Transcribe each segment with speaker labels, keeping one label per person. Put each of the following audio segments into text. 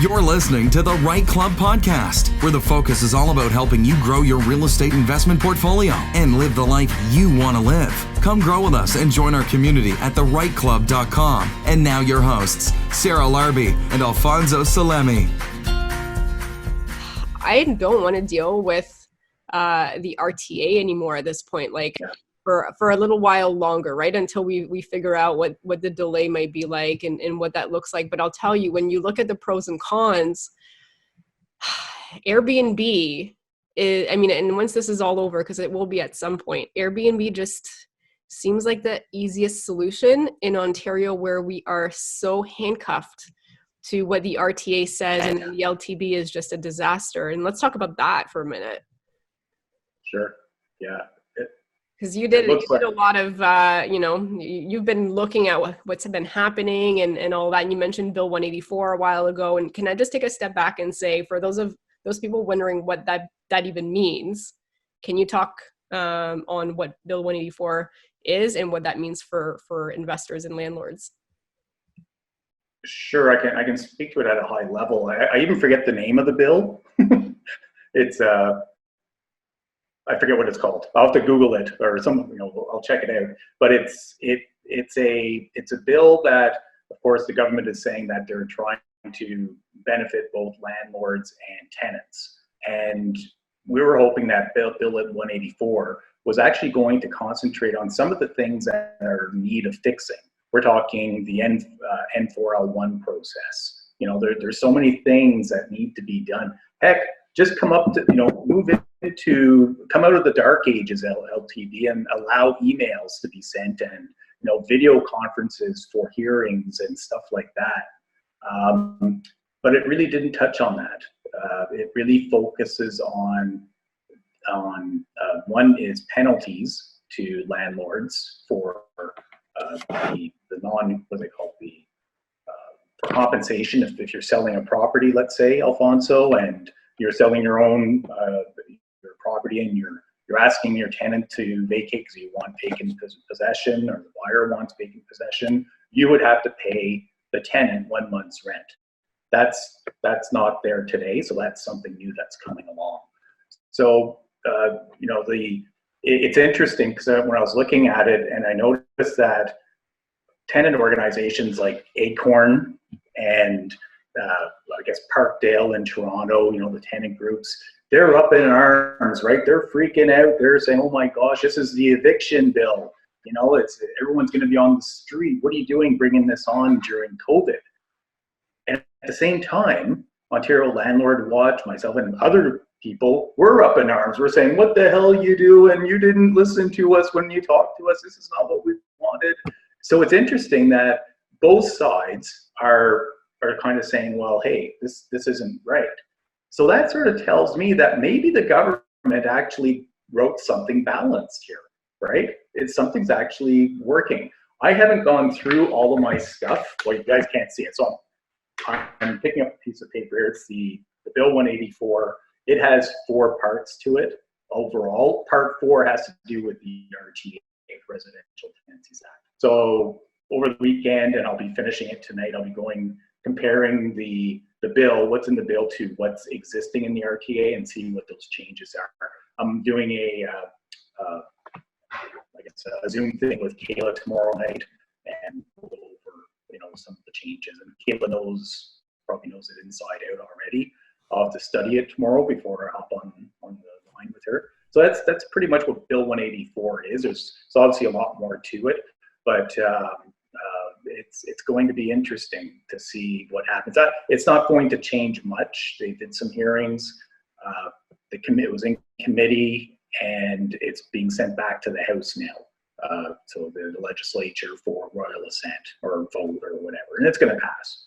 Speaker 1: You're listening to the REITE Club podcast, where the focus is all about helping you grow your real estate investment portfolio and live the life you want to live. Come grow with us and join our community at thereiteclub.com. And now your hosts, Sarah Larby and Alfonso Salemi.
Speaker 2: I don't want to deal with the RTA anymore at this point, for a little while longer, right? Until we figure out what the delay might be like and what that looks like. But I'll tell you, when you look at the pros and cons, Airbnb is, and once this is all over, because it will be at some point, Airbnb just seems like the easiest solution in Ontario, where we are so handcuffed to what the RTA says, and the LTB is just a disaster. And let's talk about that for a minute.
Speaker 3: Sure. Yeah.
Speaker 2: Because you did a lot of, you've been looking at what's been happening and all that. And you mentioned Bill 184 a while ago. And can I just take a step back and say, for those people wondering what that even means, can you talk on what Bill 184 is and what that means for investors and landlords?
Speaker 3: Sure, I can speak to it at a high level. I even forget the name of the bill. It's I forget what it's called. I'll have to Google it or something. I'll check it out. But it's a bill that, of course, the government is saying that they're trying to benefit both landlords and tenants. And we were hoping that Bill at 184 was actually going to concentrate on some of the things that are in need of fixing. We're talking the N4L1 process. There's so many things that need to be done. Heck, just come out of the dark ages, LTD, and allow emails to be sent and video conferences for hearings and stuff like that. But it really didn't touch on that. It really focuses on one is penalties to landlords for for compensation if you're selling a property, let's say, Alfonso, and you're selling your own your property, and you're asking your tenant to vacate because you want vacant possession, or the buyer wants vacant possession, you would have to pay the tenant 1 month's rent. That's not there today, so that's something new that's coming along. So it's interesting because when I was looking at it, and I noticed that tenant organizations like Acorn and I guess Parkdale in Toronto, the tenant groups, they're up in arms, right? They're freaking out. They're saying, "Oh my gosh, this is the eviction bill. Everyone's going to be on the street. What are you doing bringing this on during COVID?" And at the same time, Ontario Landlord Watch, myself, and other people were up in arms. We're saying, "What the hell you doing? You didn't listen to us when you talked to us. This is not what we wanted." So it's interesting that both sides are kind of saying, "Well, hey, this isn't right." So that sort of tells me that maybe the government actually wrote something balanced here, right? Something's actually working. I haven't gone through all of my stuff. Well, you guys can't see it, so I'm picking up a piece of paper here. It's the Bill 184. It has 4 parts to it overall. Part 4 has to do with the RTA, Residential Tenancies Act. So over the weekend, and I'll be finishing it tonight, I'll be comparing the bill, what's in the bill, to what's existing in the RTA, and seeing what those changes are. I'm doing a Zoom thing with Kayla tomorrow night, and we'll go over some of the changes. And Kayla probably knows it inside out already. I'll have to study it tomorrow before I hop on the line with her. So that's pretty much what Bill 184 is. There's obviously a lot more to it, but it's going to be interesting to see what happens. It's not going to change much. They did some hearings. It was in committee, and it's being sent back to the House now. So the legislature for royal assent or vote or whatever, and it's going to pass.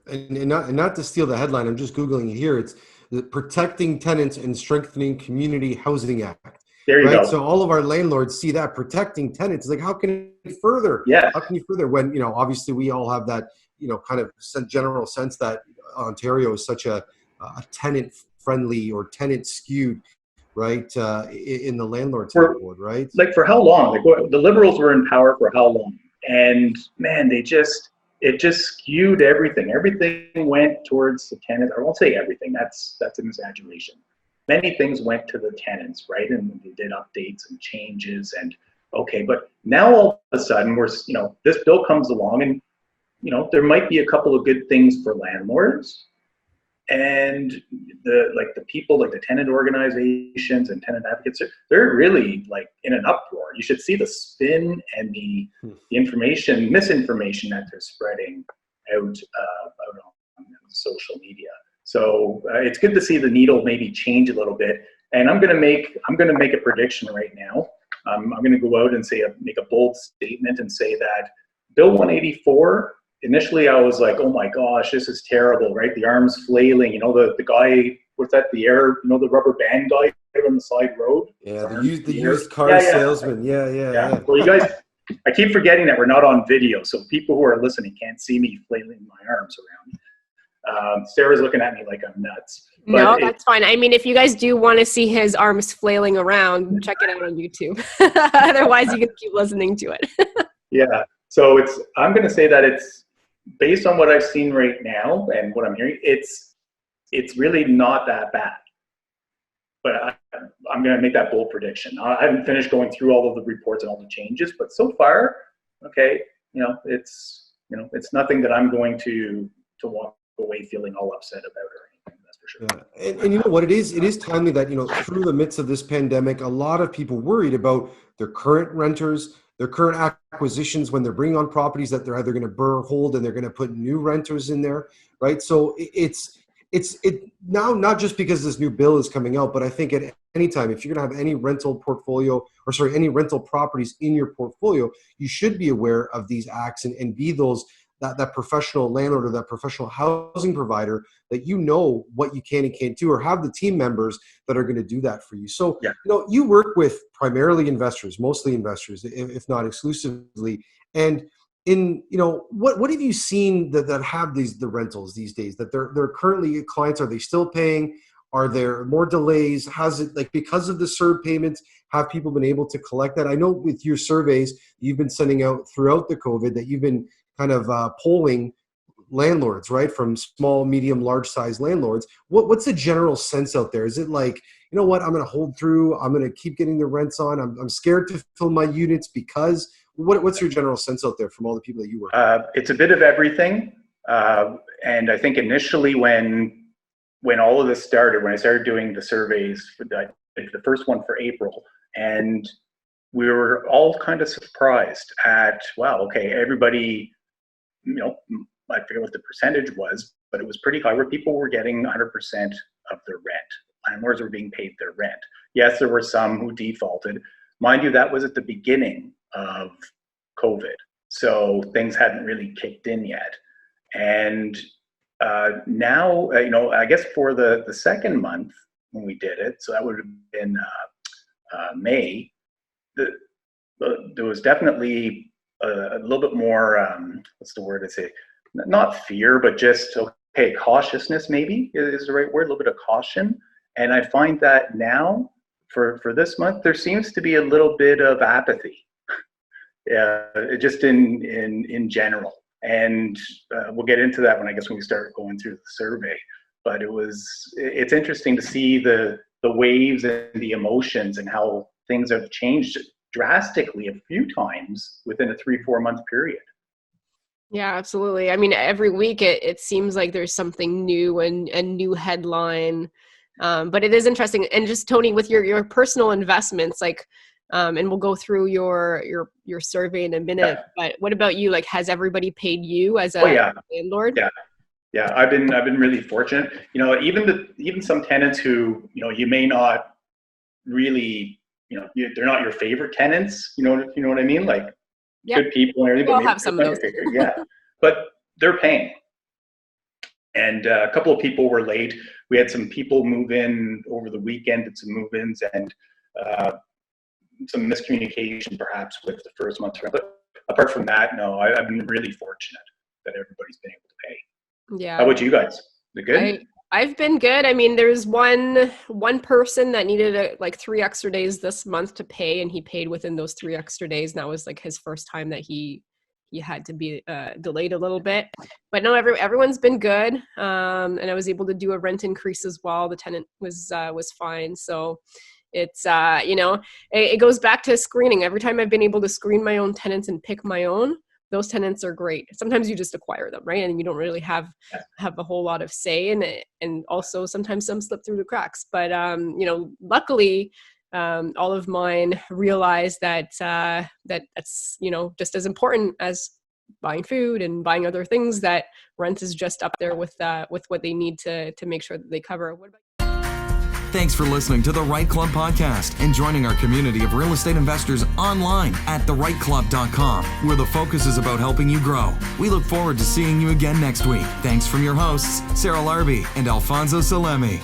Speaker 4: And not to steal the headline, I'm just Googling it here. It's the Protecting Tenants and Strengthening Community Housing Act.
Speaker 3: There you go.
Speaker 4: So all of our landlords see that protecting tenants. Like, how can it further?
Speaker 3: Yeah.
Speaker 4: How can you further when, obviously we all have that, kind of general sense that Ontario is such a tenant friendly or tenant skewed, right? In the landlord board, right?
Speaker 3: Like, for how long? Like, the Liberals were in power for how long? And man, they just it just skewed everything. Everything went towards the tenants. I won't say everything. That's an exaggeration. Many things went to the tenants, right? And they did updates and changes and okay, but now all of a sudden this bill comes along and, there might be a couple of good things for landlords, and the people like the tenant organizations and tenant advocates, they're really like in an uproar. You should see the spin and the misinformation that they're spreading out on social media. So it's good to see the needle maybe change a little bit. And I'm gonna make a prediction right now. I'm going to go out and make a bold statement and say that Bill 184. Initially, I was like, "Oh my gosh, this is terrible!" Right? The arms flailing. The guy, what's that? The the rubber band guy on the side road.
Speaker 4: Yeah, the used car salesman. Yeah.
Speaker 3: Well, you guys, I keep forgetting that we're not on video, so people who are listening can't see me flailing my arms around. Sarah's looking at me like I'm nuts.
Speaker 2: No, that's fine. I mean, if you guys do want to see his arms flailing around, check it out on YouTube. Otherwise, you can keep listening to it.
Speaker 3: Yeah. So I'm going to say that it's based on what I've seen right now and what I'm hearing, it's really not that bad. But I'm going to make that bold prediction. I haven't finished going through all of the reports and all the changes, but so far, okay, it's nothing that I'm going to walk away feeling all upset about or anything. That's for sure.
Speaker 4: Yeah. And you know what it is? It is timely that, through the midst of this pandemic, a lot of people worried about their current renters, their current acquisitions when they're bringing on properties that they're either going to burr, hold, and they're going to put new renters in there, right? So it's now not just because this new bill is coming out, but I think at any time, if you're going to have any rental properties in your portfolio, you should be aware of these acts and be that professional landlord or that professional housing provider that what you can and can't do, or have the team members that are going to do that for you. So, you work with primarily investors, mostly investors, if not exclusively. And what have you seen that have the rentals these days that they're currently clients? Are they still paying? Are there more delays? Has it, because of the CERB payments, have people been able to collect that? I know with your surveys you've been sending out throughout the COVID that you've been kind of polling landlords, right? From small, medium, large size landlords. What's the general sense out there? Is it like, I'm going to hold through, I'm going to keep getting the rents on, I'm scared to fill my units because, what's your general sense out there from all the people that you work with?
Speaker 3: It's a bit of everything. And I think initially when all of this started, when I started doing the surveys, the first one for April, and we were all kind of surprised at, wow, okay, everybody, I forget what the percentage was, but it was pretty high where people were getting 100% of their rent. Landlords were being paid their rent. Yes, there were some who defaulted. Mind you, that was at the beginning of COVID. So things hadn't really kicked in yet. And now, I guess for the second month when we did it, so that would have been May, there was definitely a little bit more, what's the word I say? Not fear, but just, okay, cautiousness maybe is the right word, a little bit of caution. And I find that now, for this month, there seems to be a little bit of apathy, just in general. And we'll get into that when we start going through the survey. But it's interesting to see the waves and the emotions and how things have changed drastically a few times within a 3-4 month period.
Speaker 2: Yeah, absolutely. I mean, every week it seems like there's something new and a new headline. But it is interesting. And just Tony, with your personal investments, and we'll go through your survey in a minute. But what about you? Has everybody paid you as a landlord?
Speaker 3: Yeah. I've been really fortunate. Even some tenants who you may not really they're not your favorite tenants. You know what I mean? Good people and everything.
Speaker 2: We'll have some of those.
Speaker 3: Yeah, but they're paying. And a couple of people were late. We had some people move in over the weekend, did some move-ins, and some miscommunication perhaps with the first month's rent. But apart from that, no, I've been really fortunate that everybody's been able to pay.
Speaker 2: Yeah.
Speaker 3: How about you guys? Is it good?
Speaker 2: I've been good. I mean, there's one person that needed 3 extra days this month to pay, and he paid within those 3 extra days. And that was his first time that he you had to be delayed a little bit. But no, everyone's been good, and I was able to do a rent increase as well. The tenant was fine. So it's it goes back to screening. Every time I've been able to screen my own tenants and pick my own, those tenants are great. Sometimes you just acquire them, right? And you don't really have a whole lot of say in it. And also sometimes some slip through the cracks. But, luckily, all of mine realized that that's, just as important as buying food and buying other things, that rent is just up there with what they need to make sure that they cover. What about
Speaker 1: Thanks for listening to the REITE Club podcast and joining our community of real estate investors online at thereiteclub.com, where the focus is about helping you grow. We look forward to seeing you again next week. Thanks from your hosts, Sarah Larby and Alfonso Salemi.